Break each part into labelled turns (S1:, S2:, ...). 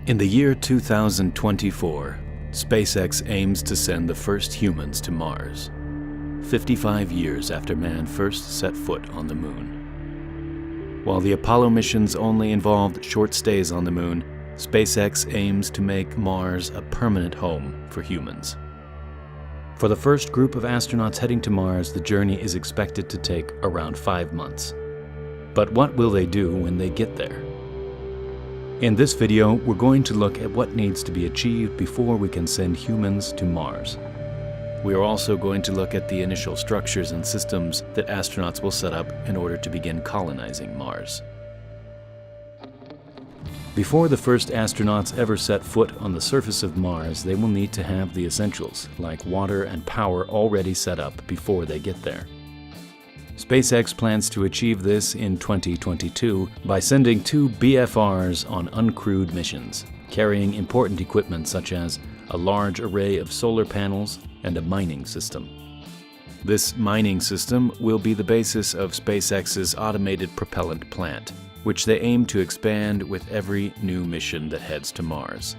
S1: In the year 2024, SpaceX aims to send the first humans to Mars, 55 years after man first set foot on the moon. While the Apollo missions only involved short stays on the moon, SpaceX aims to make Mars a permanent home for humans. For the first group of astronauts heading to Mars, the journey is expected to take around 5 months. But what will they do when they get there? In this video, we're going to look at what needs to be achieved before we can send humans to Mars. We are also going to look at the initial structures and systems that astronauts will set up in order to begin colonizing Mars. Before the first astronauts ever set foot on the surface of Mars, they will need to have the essentials, like water and power, already set up before they get there. SpaceX plans to achieve this in 2022 by sending 2 BFRs on uncrewed missions, carrying important equipment such as a large array of solar panels and a mining system. This mining system will be the basis of SpaceX's automated propellant plant, which they aim to expand with every new mission that heads to Mars.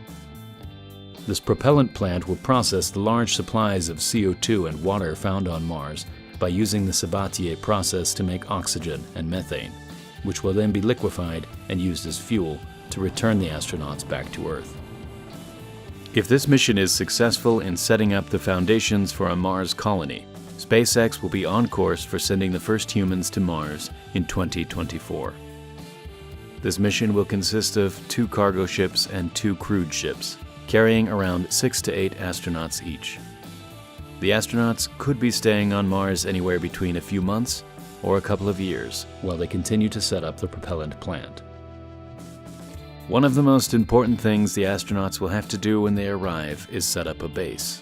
S1: This propellant plant will process the large supplies of CO2 and water found on Mars by using the Sabatier process to make oxygen and methane, which will then be liquefied and used as fuel to return the astronauts back to Earth. If this mission is successful in setting up the foundations for a Mars colony, SpaceX will be on course for sending the first humans to Mars in 2024. This mission will consist of 2 cargo ships and 2 crewed ships, carrying around 6 to 8 astronauts each. The astronauts could be staying on Mars anywhere between a few months or a couple of years while they continue to set up the propellant plant. One of the most important things the astronauts will have to do when they arrive is set up a base.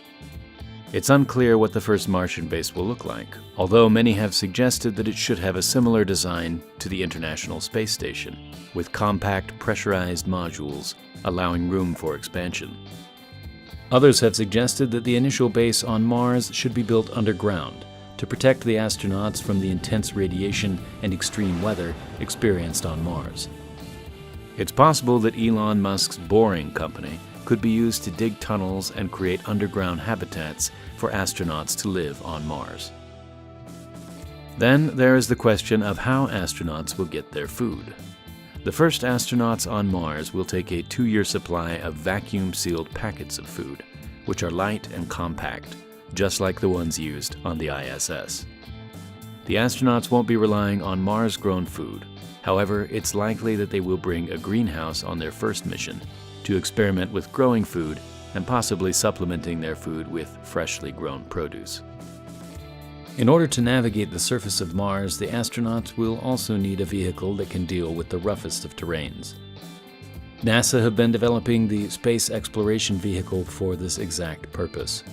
S1: It's unclear what the first Martian base will look like, although many have suggested that it should have a similar design to the International Space Station, with compact pressurized modules allowing room for expansion. Others have suggested that the initial base on Mars should be built underground to protect the astronauts from the intense radiation and extreme weather experienced on Mars. It's possible that Elon Musk's Boring Company could be used to dig tunnels and create underground habitats for astronauts to live on Mars. Then there is the question of how astronauts will get their food. The first astronauts on Mars will take a 2-year supply of vacuum-sealed packets of food, which are light and compact, just like the ones used on the ISS. The astronauts won't be relying on Mars-grown food. However, it's likely that they will bring a greenhouse on their first mission to experiment with growing food and possibly supplementing their food with freshly grown produce. In order to navigate the surface of Mars, the astronauts will also need a vehicle that can deal with the roughest of terrains. NASA have been developing the Space Exploration Vehicle for this exact purpose.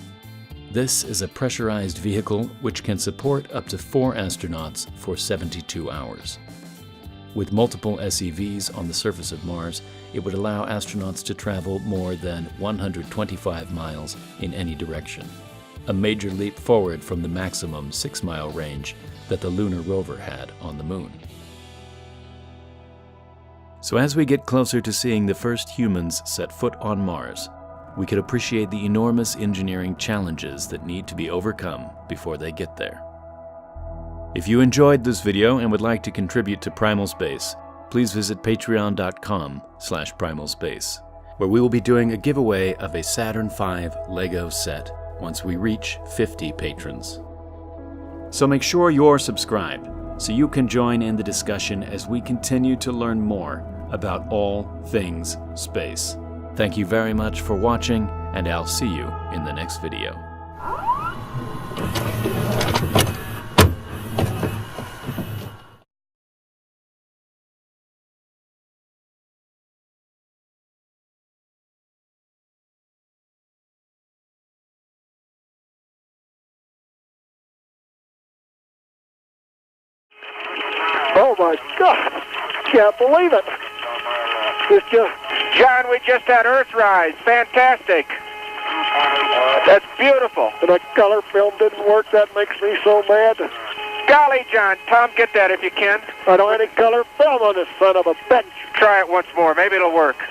S1: This is a pressurized vehicle which can support up to 4 astronauts for 72 hours. With multiple SEVs on the surface of Mars, it would allow astronauts to travel more than 125 miles in any direction, a major leap forward from the maximum 6-mile range that the lunar rover had on the moon. So as we get closer to seeing the first humans set foot on Mars, we could appreciate the enormous engineering challenges that need to be overcome before they get there. If you enjoyed this video and would like to contribute to Primal Space, please visit patreon.com/primalspace, where we will be doing a giveaway of a Saturn V Lego set once we reach 50 patrons. So make sure you're subscribed so you can join in the discussion as we continue to learn more about all things space. Thank you very much for watching, and I'll see you in the next video.
S2: Oh my God! Can't believe it.
S3: John, we just had Earthrise. Fantastic. That's beautiful.
S2: And that color film didn't work. That makes me so mad.
S3: Golly, John, Tom, get that if you can.
S2: I don't have any color film on this son of a bitch.
S3: Try it once more. Maybe it'll work.